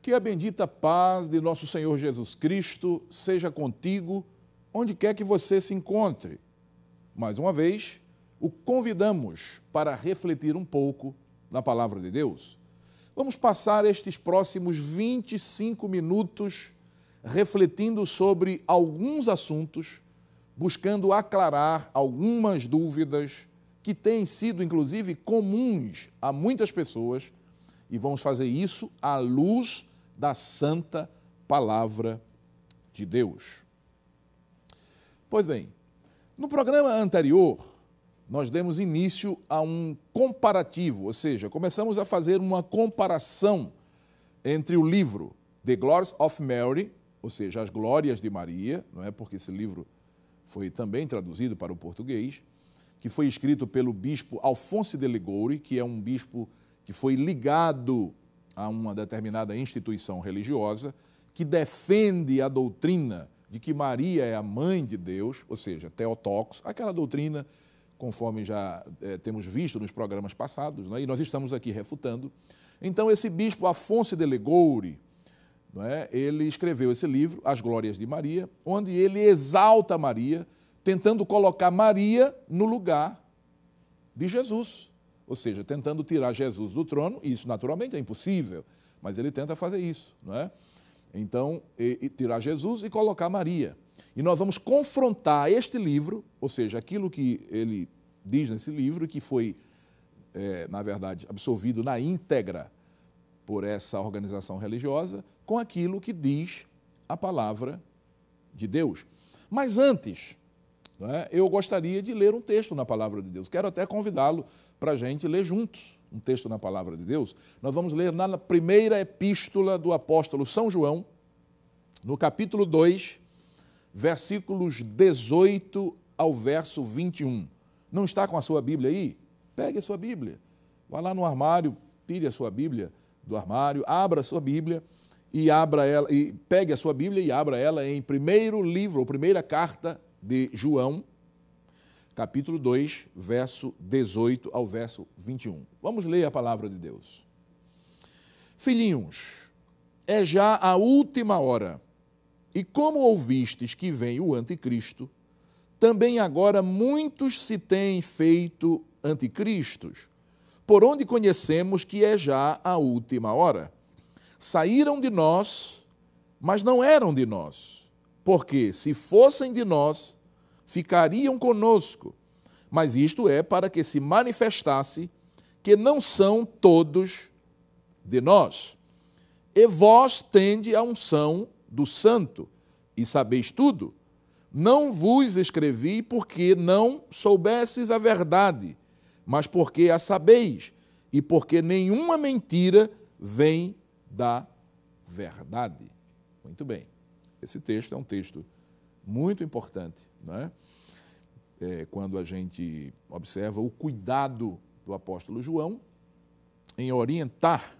Que a bendita paz de nosso Senhor Jesus Cristo seja contigo, onde quer que você se encontre. Mais uma vez, o convidamos para refletir um pouco na palavra de Deus. Vamos passar estes próximos 25 minutos refletindo sobre alguns assuntos, buscando aclarar algumas dúvidas que têm sido, inclusive, comuns a muitas pessoas, e vamos fazer isso à luz da santa palavra de Deus. Pois bem, no programa anterior, nós demos início a um comparativo, ou seja, começamos a fazer uma comparação entre o livro The Glories of Mary, ou seja, As Glórias de Maria, não é porque esse livro foi também traduzido para o português, que foi escrito pelo bispo Alfonso de Liguori, que é um bispo que foi ligado a uma determinada instituição religiosa, que defende a doutrina de que Maria é a mãe de Deus, ou seja, Theotokos, aquela doutrina, conforme já temos visto nos programas passados, né, e nós estamos aqui refutando. Então, esse bispo Afonso de Liguori, não é, ele escreveu esse livro, As Glórias de Maria, onde ele exalta Maria, tentando colocar Maria no lugar de Jesus, ou seja, tentando tirar Jesus do trono, e isso naturalmente é impossível, mas ele tenta fazer isso, não é? Então, tirar Jesus e colocar Maria. E nós vamos confrontar este livro, ou seja, aquilo que ele diz nesse livro, que foi, na verdade, absorvido na íntegra por essa organização religiosa, com aquilo que diz a palavra de Deus. Mas antes, não é, eu gostaria de ler um texto na palavra de Deus. Quero até convidá-lo para a gente ler juntos um texto na palavra de Deus. Nós vamos ler na primeira epístola do apóstolo São João, no capítulo 2, versículos 18 ao verso 21. Não está com a sua Bíblia aí? Pegue a sua Bíblia. Vá lá no armário, tire a sua Bíblia do armário, abra a sua Bíblia e abra ela, e pegue a sua Bíblia e abra ela em primeiro livro, ou primeira carta de João, capítulo 2, verso 18 ao verso 21. Vamos ler a palavra de Deus. Filhinhos, é já a última hora, e como ouvistes que vem o anticristo, também agora muitos se têm feito anticristos, por onde conhecemos que é já a última hora. Saíram de nós, mas não eram de nós, porque se fossem de nós, ficariam conosco. Mas isto é para que se manifestasse que não são todos de nós. E vós tende a unção do Santo, e sabeis tudo. Não vos escrevi porque não soubesses a verdade, mas porque a sabeis, e porque nenhuma mentira vem da verdade. Muito bem. Esse texto é um texto muito importante, não é? Quando a gente observa o cuidado do apóstolo João em orientar,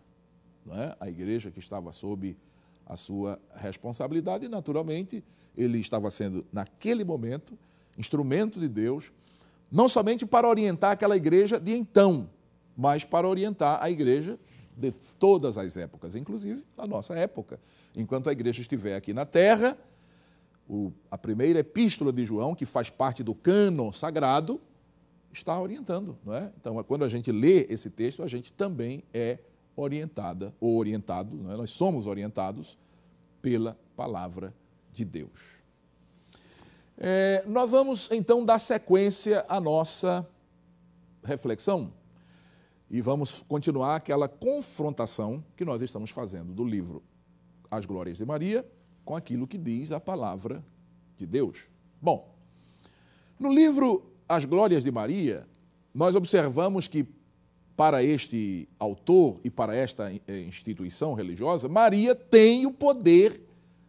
não é, a igreja que estava sob a sua responsabilidade, e naturalmente ele estava sendo, naquele momento, instrumento de Deus, não somente para orientar aquela igreja de então, mas para orientar a igreja de todas as épocas, inclusive a nossa época. Enquanto a igreja estiver aqui na terra, a primeira epístola de João, que faz parte do cânon sagrado, está orientando, não é? Então, quando a gente lê esse texto, a gente também é orientada ou orientado, não é? Nós somos orientados pela palavra de Deus. Nós vamos, então, dar sequência à nossa reflexão e vamos continuar aquela confrontação que nós estamos fazendo do livro As Glórias de Maria com aquilo que diz a palavra de Deus. Bom, no livro As Glórias de Maria, nós observamos que para este autor e para esta instituição religiosa, Maria tem o poder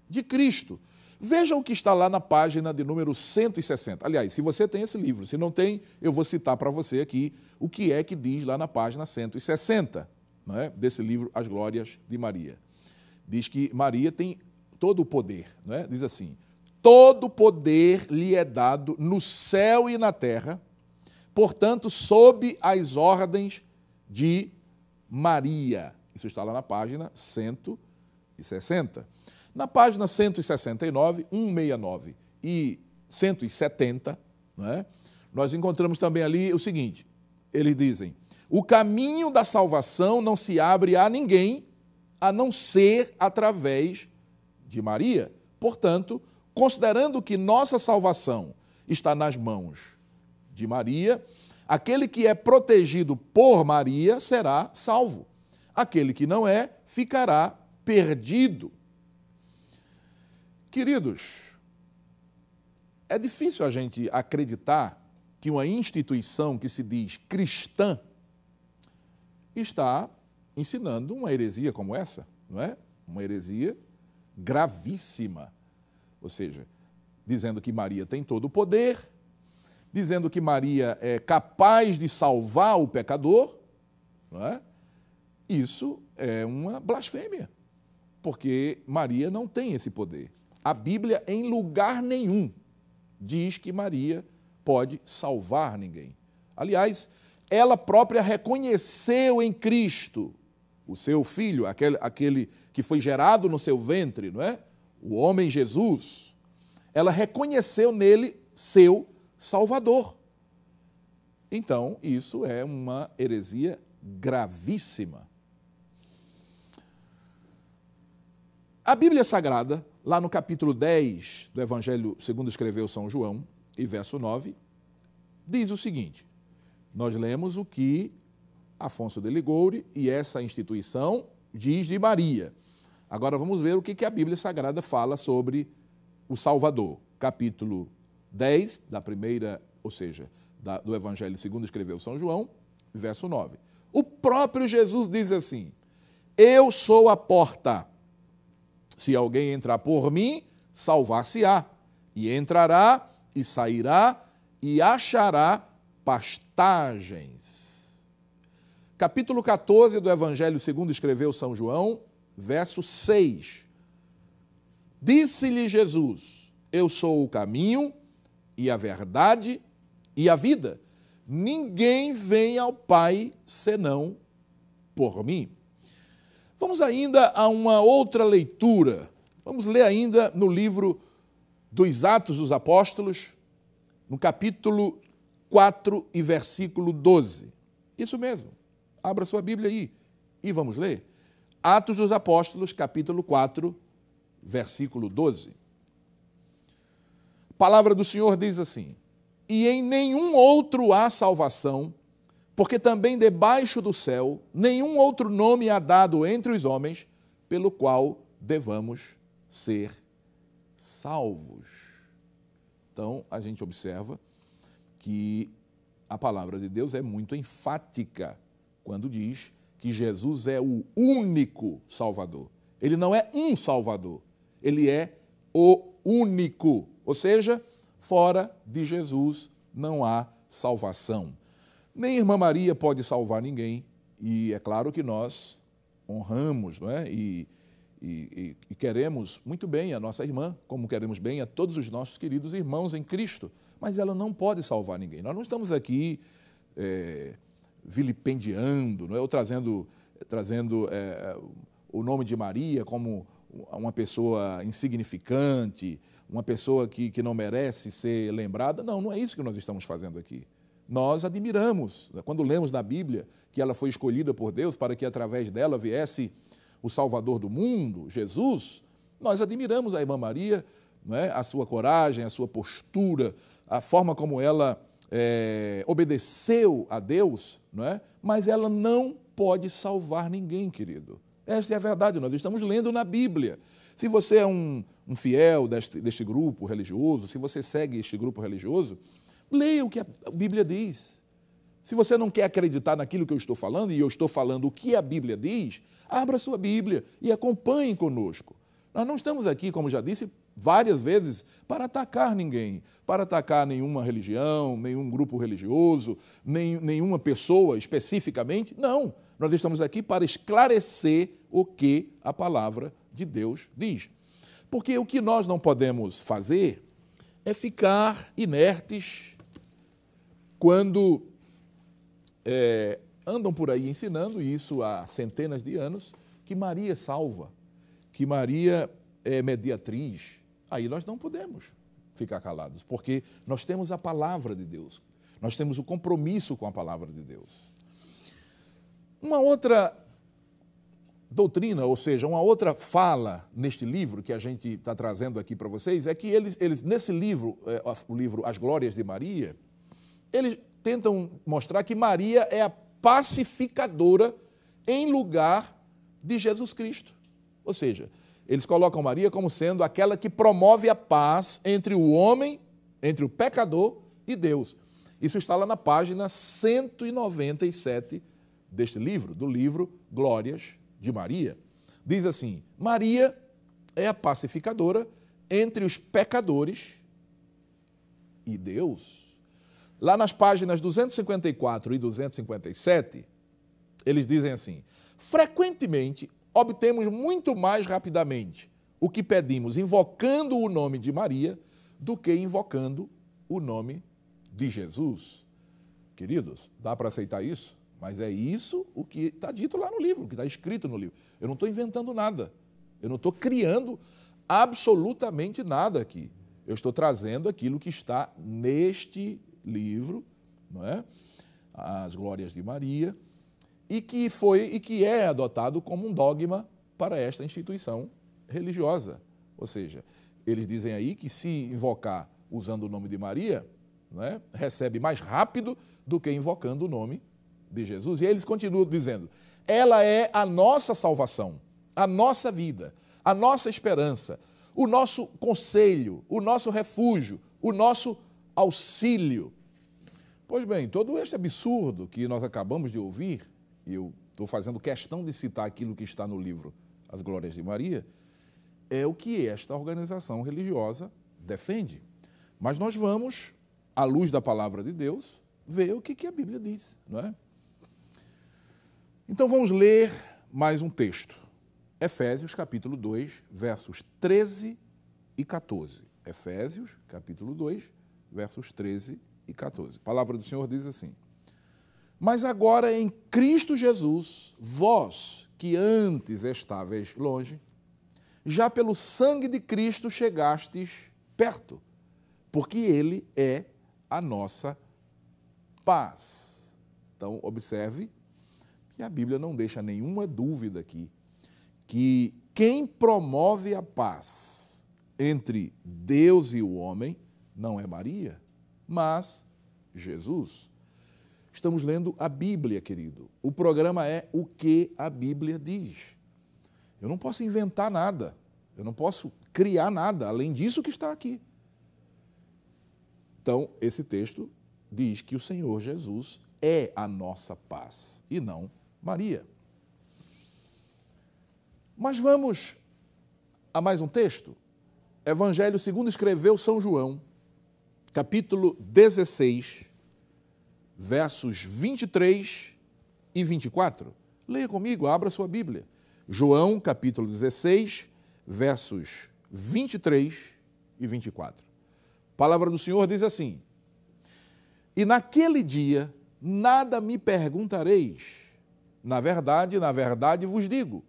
de Cristo. Veja o que está lá na página de número 160. Aliás, se você tem esse livro, se não tem, eu vou citar para você aqui o que é que diz lá na página 160, não é? Desse livro As Glórias de Maria. Diz que Maria tem todo o poder, não é? Diz assim: todo poder lhe é dado no céu e na terra, portanto, sob as ordens de Maria. Isso está lá na página 160. 160. Na página 169, 169 e 170, né, nós encontramos também ali o seguinte, eles dizem, o caminho da salvação não se abre a ninguém, a não ser através de Maria. Portanto, considerando que nossa salvação está nas mãos de Maria, aquele que é protegido por Maria será salvo. Aquele que não é, ficará perdido. Queridos, é difícil a gente acreditar que uma instituição que se diz cristã está ensinando uma heresia como essa, não é? Uma heresia gravíssima. Ou seja, dizendo que Maria tem todo o poder, dizendo que Maria é capaz de salvar o pecador, não é? Isso é uma blasfêmia, porque Maria não tem esse poder. A Bíblia, em lugar nenhum, diz que Maria pode salvar ninguém. Aliás, ela própria reconheceu em Cristo o seu filho, aquele que foi gerado no seu ventre, não é? O homem Jesus. Ela reconheceu nele seu Salvador. Então, isso é uma heresia gravíssima. A Bíblia Sagrada, lá no capítulo 10 do Evangelho segundo escreveu São João, e verso 9, diz o seguinte, nós lemos o que Afonso de Ligório e essa instituição diz de Maria. Agora vamos ver o que a Bíblia Sagrada fala sobre o Salvador. Capítulo 10, da primeira, ou seja, do Evangelho segundo escreveu São João, verso 9. O próprio Jesus diz assim, eu sou a porta. Se alguém entrar por mim, salvar-se-á, e entrará e sairá e achará pastagens. Capítulo 14 do Evangelho segundo escreveu São João, verso 6. Disse-lhe Jesus, eu sou o caminho e a verdade e a vida. Ninguém vem ao Pai senão por mim. Vamos ainda a uma outra leitura. Vamos ler ainda no livro dos Atos dos Apóstolos, no capítulo 4 e versículo 12. Isso mesmo. Abra sua Bíblia aí e vamos ler. Atos dos Apóstolos, capítulo 4, versículo 12. A palavra do Senhor diz assim, e em nenhum outro há salvação, porque também debaixo do céu nenhum outro nome há dado entre os homens, pelo qual devamos ser salvos. Então, a gente observa que a palavra de Deus é muito enfática quando diz que Jesus é o único Salvador. Ele não é um Salvador, ele é o único. Ou seja, fora de Jesus não há salvação. Nem a irmã Maria pode salvar ninguém, e é claro que nós honramos, não é? E queremos muito bem a nossa irmã, como queremos bem a todos os nossos queridos irmãos em Cristo, mas ela não pode salvar ninguém. Nós não estamos aqui vilipendiando, não é? Ou trazendo o nome de Maria como uma pessoa insignificante, uma pessoa que não merece ser lembrada. Não, não é isso que nós estamos fazendo aqui. Nós admiramos, quando lemos na Bíblia que ela foi escolhida por Deus para que através dela viesse o Salvador do mundo, Jesus, nós admiramos a irmã Maria, não é? A sua coragem, a sua postura, a forma como ela obedeceu a Deus, não é? Mas ela não pode salvar ninguém, querido. Esta é a verdade, nós estamos lendo na Bíblia. Se você é um fiel deste grupo religioso, se você segue este grupo religioso, leia o que a Bíblia diz. Se você não quer acreditar naquilo que eu estou falando, e eu estou falando o que a Bíblia diz, abra a sua Bíblia e acompanhe conosco. Nós não estamos aqui, como já disse várias vezes, para atacar ninguém, para atacar nenhuma religião, nenhum grupo religioso, nenhuma pessoa especificamente. Não, nós estamos aqui para esclarecer o que a palavra de Deus diz. Porque o que nós não podemos fazer é ficar inertes quando andam por aí ensinando, e isso há centenas de anos, que Maria salva, que Maria é mediatriz, aí nós não podemos ficar calados, porque nós temos a palavra de Deus, nós temos o compromisso com a palavra de Deus. Uma outra doutrina, ou seja, uma outra fala neste livro que a gente está trazendo aqui para vocês, é que eles nesse livro, o livro As Glórias de Maria, eles tentam mostrar que Maria é a pacificadora em lugar de Jesus Cristo. Ou seja, eles colocam Maria como sendo aquela que promove a paz entre o homem, entre o pecador e Deus. Isso está lá na página 197 deste livro, do livro Glórias de Maria. Diz assim: Maria é a pacificadora entre os pecadores e Deus. Lá nas páginas 254 e 257, eles dizem assim: frequentemente obtemos muito mais rapidamente o que pedimos invocando o nome de Maria do que invocando o nome de Jesus. Queridos, dá para aceitar isso? Mas é isso o que está dito lá no livro, o que está escrito no livro. Eu não estou inventando nada. Eu não estou criando absolutamente nada aqui. Eu estou trazendo aquilo que está neste livro, não é? As Glórias de Maria, e que é adotado como um dogma para esta instituição religiosa. Ou seja, eles dizem aí que se invocar usando o nome de Maria, não é? Recebe mais rápido do que invocando o nome de Jesus. E eles continuam dizendo: ela é a nossa salvação, a nossa vida, a nossa esperança, o nosso conselho, o nosso refúgio, o nosso auxílio. Pois bem, todo este absurdo que nós acabamos de ouvir, e eu estou fazendo questão de citar aquilo que está no livro As Glórias de Maria, é o que esta organização religiosa defende. Mas nós vamos, à luz da palavra de Deus, ver o que a Bíblia diz, não é? Então vamos ler mais um texto. Efésios, capítulo 2, versos 13 e 14. Efésios, capítulo 2, versos 13 e 14. A palavra do Senhor diz assim: mas agora em Cristo Jesus, vós que antes estáveis longe, já pelo sangue de Cristo chegastes perto, porque Ele é a nossa paz. Então, observe que a Bíblia não deixa nenhuma dúvida aqui que quem promove a paz entre Deus e o homem não é Maria, mas Jesus. Estamos lendo a Bíblia, querido. O programa é o que a Bíblia diz. Eu não posso inventar nada, eu não posso criar nada além disso que está aqui. Então, esse texto diz que o Senhor Jesus é a nossa paz e não Maria. Mas vamos a mais um texto. Evangelho segundo escreveu São João, capítulo 16, versos 23 e 24. Leia comigo, abra sua Bíblia. João, capítulo 16, versos 23 e 24. A palavra do Senhor diz assim: e naquele dia nada me perguntareis. Na verdade vos digo,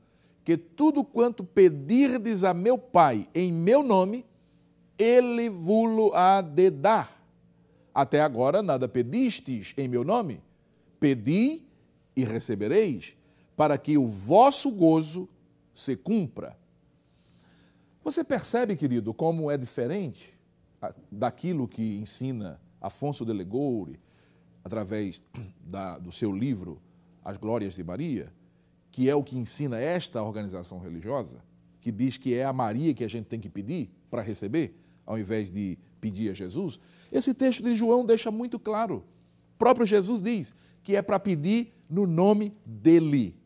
que tudo quanto pedirdes a meu Pai em meu nome, Ele vo-lo há de dar. Até agora nada pedistes em meu nome. Pedi e recebereis, para que o vosso gozo se cumpra. Você percebe, querido, como é diferente daquilo que ensina Afonso de Ligório, através do seu livro As Glórias de Maria, que é o que ensina esta organização religiosa, que diz que é a Maria que a gente tem que pedir para receber, ao invés de pedir a Jesus. Esse texto de João deixa muito claro. O próprio Jesus diz que é para pedir no nome dele.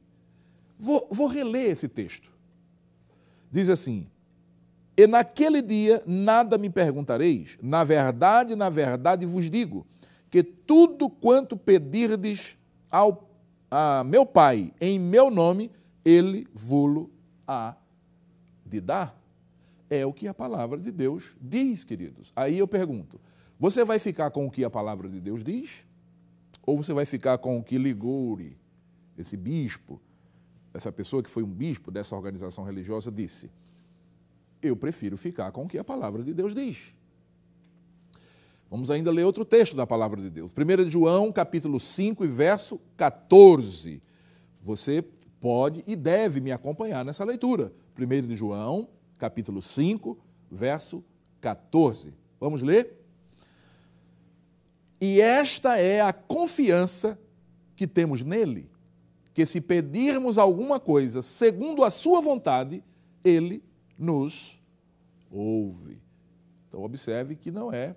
Vou reler esse texto. Diz assim: e naquele dia nada me perguntareis, na verdade vos digo, que tudo quanto pedirdes a meu Pai em meu nome, Ele vo-lo há de dar. É o que a palavra de Deus diz, queridos. Aí eu pergunto, você vai ficar com o que a palavra de Deus diz? Ou você vai ficar com o que Ligório, esse bispo, essa pessoa que foi um bispo dessa organização religiosa, disse: eu prefiro ficar com o que a palavra de Deus diz. Vamos ainda ler outro texto da palavra de Deus. 1 João, capítulo 5 e verso 14. Você pode e deve me acompanhar nessa leitura. 1 João, capítulo 5, verso 14. Vamos ler? E esta é a confiança que temos nele, que se pedirmos alguma coisa segundo a sua vontade, ele nos ouve. Então, observe que não é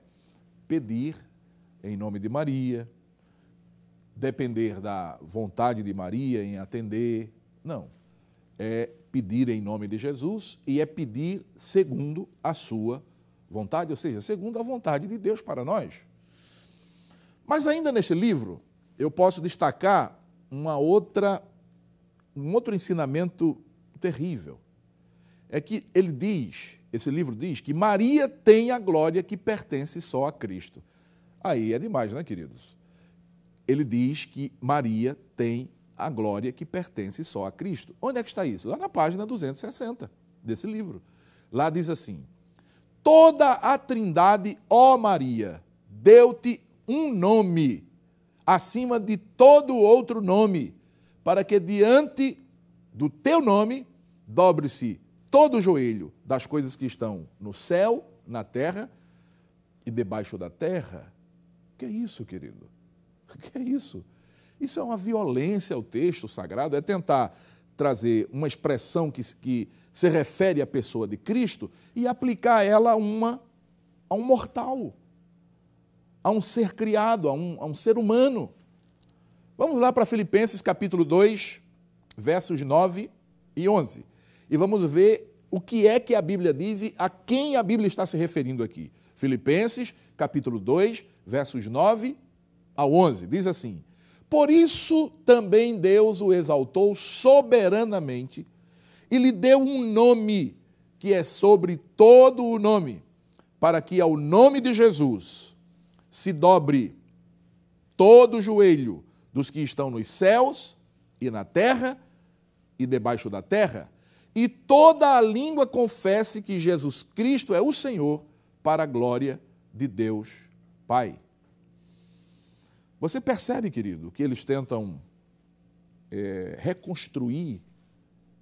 pedir em nome de Maria, depender da vontade de Maria em atender. Não. É pedir em nome de Jesus e é pedir segundo a sua vontade, ou seja, segundo a vontade de Deus para nós. Mas ainda neste livro, eu posso destacar um outro ensinamento terrível. É que esse livro diz que Maria tem a glória que pertence só a Cristo. Aí é demais, né, queridos? Ele diz que Maria tem a glória que pertence só a Cristo. Onde é que está isso? Lá na página 260 desse livro. Lá diz assim: toda a Trindade, ó Maria, deu-te um nome acima de todo outro nome, para que diante do teu nome dobre-se todo o joelho das coisas que estão no céu, na terra e debaixo da terra. O que é isso, querido? O que é isso? Isso é uma violência ao texto sagrado, é tentar trazer uma expressão que se refere à pessoa de Cristo e aplicar ela a um mortal, a um ser criado, a um ser humano. Vamos lá para Filipenses capítulo 2, versos 9 e 11. E vamos ver o que é que a Bíblia diz e a quem a Bíblia está se referindo aqui. Filipenses capítulo 2, versos 9 a 11. Diz assim: por isso também Deus o exaltou soberanamente e lhe deu um nome que é sobre todo o nome, para que ao nome de Jesus se dobre todo o joelho dos que estão nos céus e na terra e debaixo da terra, e toda a língua confesse que Jesus Cristo é o Senhor, para a glória de Deus Pai. Você percebe, querido, que eles tentam reconstruir,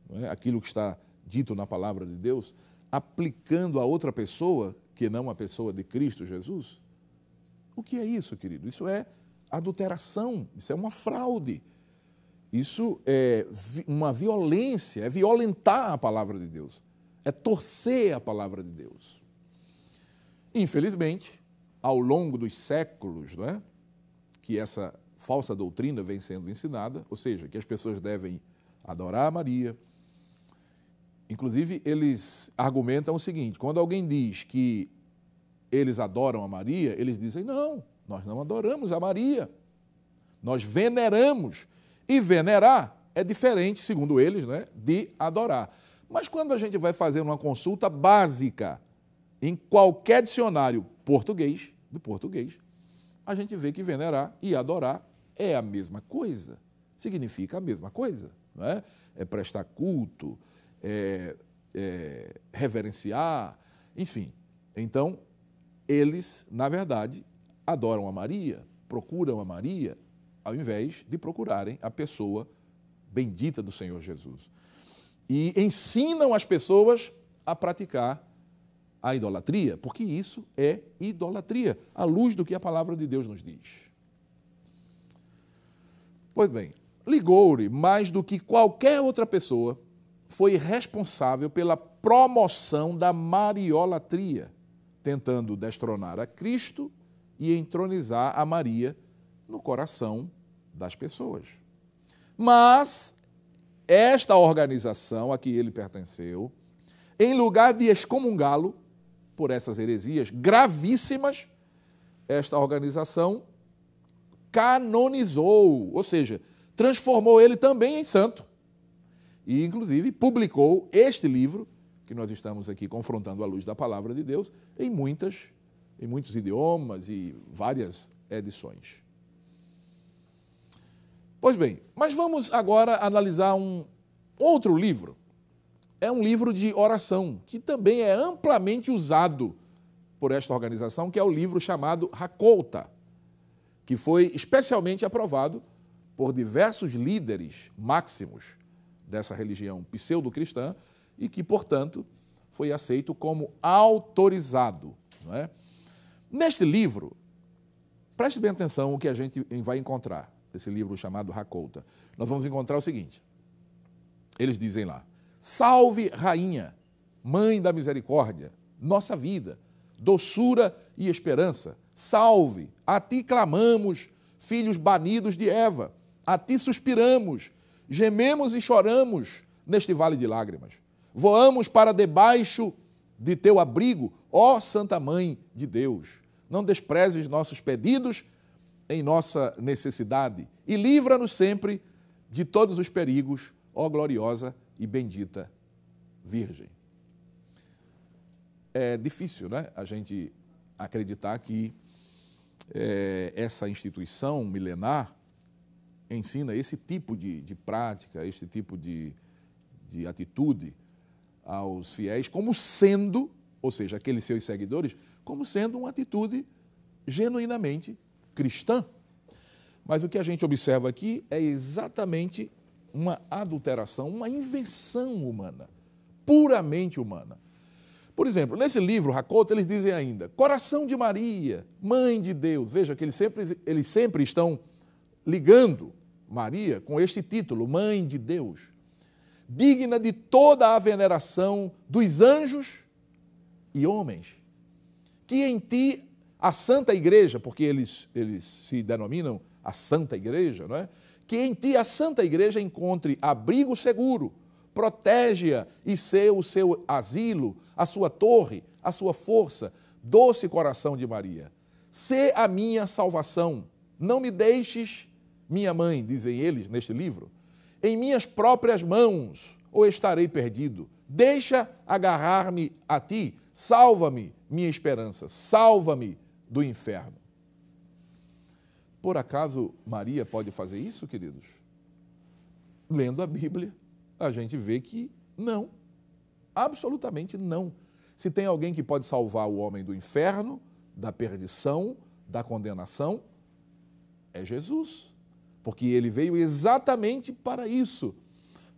não é, aquilo que está dito na palavra de Deus, aplicando a outra pessoa que não a pessoa de Cristo Jesus? O que é isso, querido? Isso é adulteração, isso é uma fraude, isso é uma violência, é violentar a palavra de Deus, é torcer a palavra de Deus. Infelizmente, ao longo dos séculos, não é, que essa falsa doutrina vem sendo ensinada, ou seja, que as pessoas devem adorar a Maria. Inclusive, eles argumentam o seguinte: quando alguém diz que eles adoram a Maria, eles dizem: não, nós não adoramos a Maria, nós veneramos. E venerar é diferente, segundo eles, né, de adorar. Mas quando a gente vai fazer uma consulta básica em qualquer dicionário do português, a gente vê que venerar e adorar é a mesma coisa, significa a mesma coisa, não é? É prestar culto, reverenciar, enfim. Então, eles, na verdade, adoram a Maria, procuram a Maria, ao invés de procurarem a pessoa bendita do Senhor Jesus. E ensinam as pessoas a praticar a idolatria, porque isso é idolatria, à luz do que a palavra de Deus nos diz. Pois bem, Ligoury, mais do que qualquer outra pessoa, foi responsável pela promoção da mariolatria, tentando destronar a Cristo e entronizar a Maria no coração das pessoas. Mas esta organização a que ele pertenceu, em lugar de excomungá-lo por essas heresias gravíssimas, esta organização canonizou, ou seja, transformou ele também em santo. E, inclusive, publicou este livro, que nós estamos aqui confrontando à luz da palavra de Deus, em muitos idiomas e várias edições. Pois bem, mas vamos agora analisar um Outro livro é um livro de oração, que também é amplamente usado por esta organização, que é o livro chamado Hakolta, que foi especialmente aprovado por diversos líderes máximos dessa religião pseudo-cristã e que, portanto, foi aceito como autorizado. Não é? Neste livro, preste bem atenção o que a gente vai encontrar, esse livro chamado Hakolta. Nós vamos encontrar o seguinte, eles dizem lá: salve, rainha, mãe da misericórdia, nossa vida, doçura e esperança, salve, a ti clamamos, filhos banidos de Eva, a ti suspiramos, gememos e choramos neste vale de lágrimas. Voamos para debaixo de teu abrigo, ó Santa Mãe de Deus. Não desprezes nossos pedidos em nossa necessidade e livra-nos sempre de todos os perigos, ó gloriosa e bendita Virgem. É difícil, né, a gente acreditar que essa instituição milenar ensina esse tipo de prática, esse tipo de atitude aos fiéis, como sendo, ou seja, aqueles seus seguidores, como sendo uma atitude genuinamente cristã. Mas o que a gente observa aqui é exatamente uma adulteração, uma invenção humana, puramente humana. Por exemplo, nesse livro, Hakolta, eles dizem ainda, coração de Maria, mãe de Deus. Veja que eles sempre estão ligando Maria com este título, mãe de Deus, digna de toda a veneração dos anjos e homens, que em ti a Santa Igreja, porque eles se denominam a Santa Igreja, não é? Que em ti a Santa Igreja encontre abrigo seguro, protege-a e ser o seu asilo, a sua torre, a sua força, doce coração de Maria. Sê a minha salvação, não me deixes, minha mãe, dizem eles neste livro, em minhas próprias mãos, ou estarei perdido. Deixa agarrar-me a ti, salva-me, minha esperança, salva-me do inferno. Por acaso Maria pode fazer isso, queridos? Lendo a Bíblia, a gente vê que não, absolutamente não. Se tem alguém que pode salvar o homem do inferno, da perdição, da condenação, é Jesus. Porque ele veio exatamente para isso,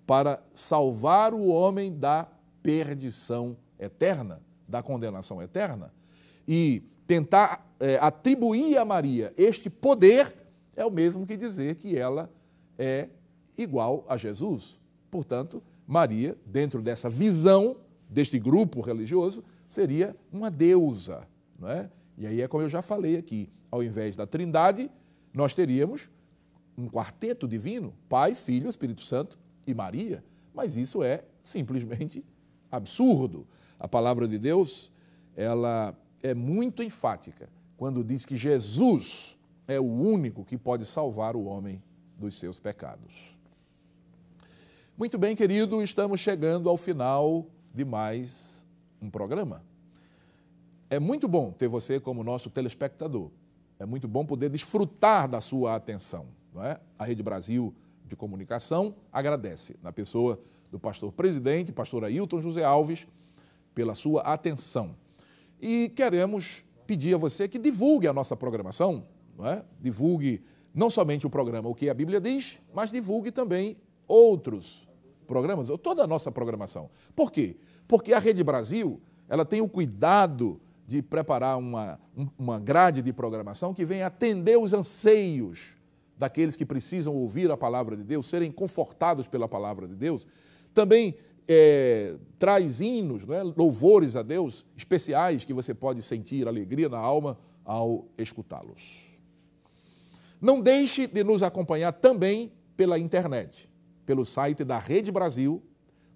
para salvar o homem da perdição eterna, da condenação eterna. E tentar atribuir a Maria este poder é o mesmo que dizer que ela é igual a Jesus. Portanto, Maria, dentro dessa visão deste grupo religioso, seria uma deusa, não é? E aí é como eu já falei aqui, ao invés da Trindade, nós teríamos um quarteto divino, Pai, Filho, Espírito Santo e Maria, mas isso é simplesmente absurdo. A palavra de Deus, ela é muito enfática quando diz que Jesus é o único que pode salvar o homem dos seus pecados. Muito bem, querido, estamos chegando ao final de mais um programa. É muito bom ter você como nosso telespectador. É muito bom poder desfrutar da sua atenção. Não é? A Rede Brasil de Comunicação agradece, na pessoa do pastor presidente, pastor Ailton José Alves, pela sua atenção. E queremos pedir a você que divulgue a nossa programação, não é? Divulgue não somente o programa O que a Bíblia diz, mas divulgue também outros programas, ou toda a nossa programação. Por quê? Porque a Rede Brasil, ela tem o cuidado de preparar uma grade de programação que venha atender os anseios daqueles que precisam ouvir a palavra de Deus, serem confortados pela palavra de Deus. Também traz hinos, não é? Louvores a Deus especiais que você pode sentir alegria na alma ao escutá-los. Não deixe de nos acompanhar também pela internet, pelo site da Rede Brasil.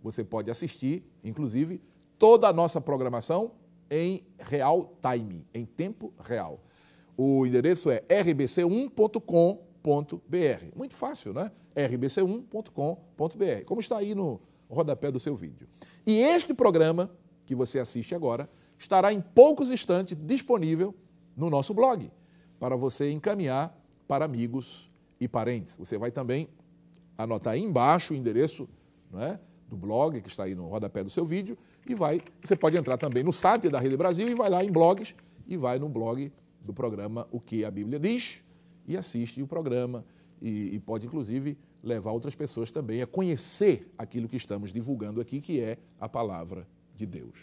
Você pode assistir, inclusive, toda a nossa programação em real time, em tempo real. O endereço é rbc1.com.br. Muito fácil, né? rbc1.com.br, como está aí no rodapé do seu vídeo. E este programa que você assiste agora estará em poucos instantes disponível no nosso blog, para você encaminhar para amigos e parentes. Você vai também anotar aí embaixo o endereço não é? Do blog, que está aí no rodapé do seu vídeo, e você pode entrar também no site da Rede Brasil e vai lá em blogs, e vai no blog do programa O que a Bíblia Diz, e assiste o programa, e pode, inclusive, levar outras pessoas também a conhecer aquilo que estamos divulgando aqui, que é a palavra de Deus.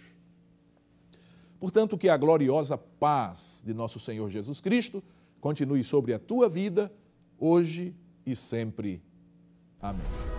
Portanto, que a gloriosa paz de nosso Senhor Jesus Cristo continue sobre a tua vida, hoje e sempre. Amém.